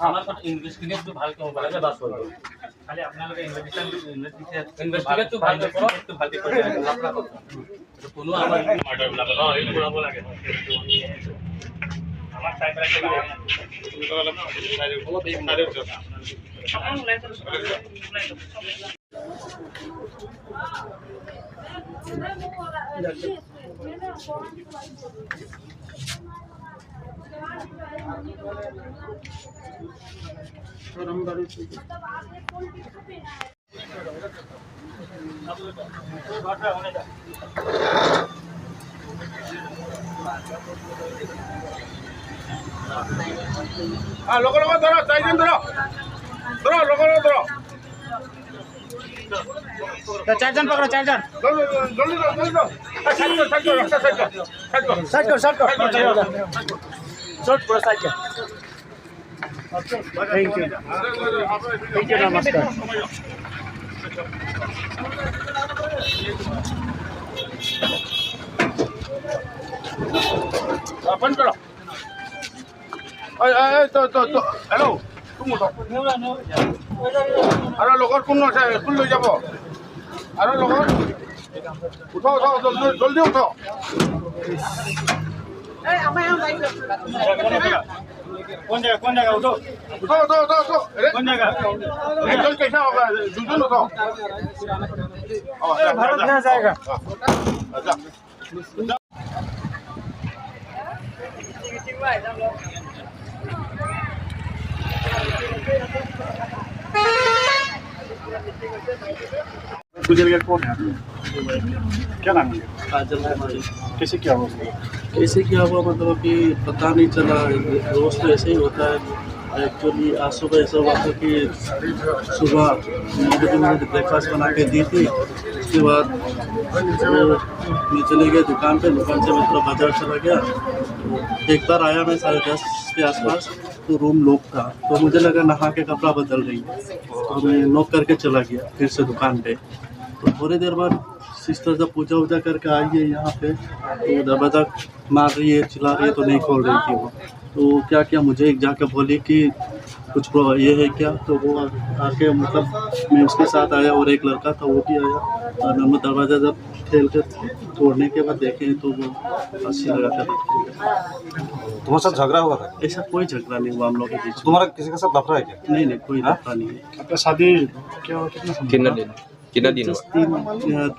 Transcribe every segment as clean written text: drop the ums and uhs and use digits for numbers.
আমার কথা ইনভেস্টিগেট তো ভালকে হ'ব লাগে বাস কৰিব খালি আপোনালোকে ইনভেস্টিগেট তো ভালকে কৰক তো ভালকে কৰি লাভৰা কৰক কোনো আমাৰ মাৰ্ডাৰ বিলাক ন এই কৰাব লাগে আমাৰ সাইড ৰাখি লাগে তুমি তো অলপ সাইড হ'ব এই সাইড হ'ব সামান ওলাই তো लोगों को धरो चाइजन धरो धरो लोगों को धरो चार्जर पकड़ो चार्जर जल्दी दो साइड कर शॉट पूरा साइड कर थैंक यू नमस्कार बंद करो तो हेलो तुम उठो अरे लोगों कौन है कुल ले जाओ अरे लोगों उठो जल्दी उठो कौन जगह उठो कौन जगह चल कैसा होगा दूसरे उठो भारत में जाएगा अच्छा गुजर गया कौन है क्या नाम है काजल हमारी कैसे क्या हुआ कैसे क्या हुआ मतलब अभी पता नहीं चला रोज तो ऐसे ही होता है एक्चुअली आज सुबह ऐसा हुआ था कि सुबह मैंने ब्रेकफास्ट बना के दी थी उसके बाद मैं चले गया दुकान से मैं थोड़ा बाजार चला गया एक बार आया मैं 10:30 के आसपास तो रूम लॉक था तो मुझे लगा नहा के कपड़ा बदल रही है तो मैं लॉक करके चला गया फिर से दुकान पे तो थोड़ी देर बाद सिस्टर जब पूजा वूजा करके आई है यहाँ पे तो दरवाज़ा मार रही है चिल्ला रही है तो नहीं खोल रही थी वो तो क्या किया मुझे एक जाके बोली कि कुछ ये है क्या तो वो आके मतलब मैं उसके साथ आया और एक लड़का था वो भी आया और हम दरवाज़ा जब खेल कर तोड़ने के बाद देखे तो वो हंसी लगा कर तुम्हारे साथ झगड़ा हुआ था? ऐसा कोई झगड़ा नहीं हुआ हम लोग के बीच तुम्हारा किसी के साथ लफड़ा है क्या? नहीं कोई लफड़ा नहीं है आपका शादी क्या हुआ कितना दिन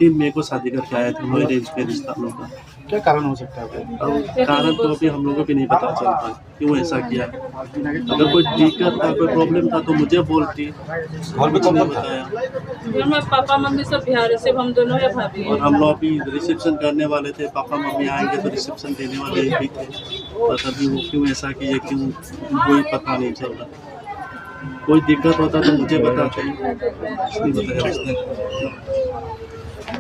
3 मई को शादी करके आए थे वही रेंज पे रिश्ता हम लोग का क्या कारण हो सकता है अब कारण तो अभी हम लोगों को भी नहीं पता चलता क्यों ऐसा किया अगर कोई दिक्कत था कोई प्रॉब्लम था तो मुझे बोलती घर में कौन बताया घर में पापा मम्मी सब बिहार से हम दोनों या भाभी और हम लोग अभी रिसेप्शन करने वाले थे पापा मम्मी आएंगे तो रिसेप्शन देने वाले भी थे और अभी वो क्यों ऐसा किया क्यों कोई पता नहीं चल रहा कोई दिक्कत होता तो मुझे बताते नहीं बताया उसने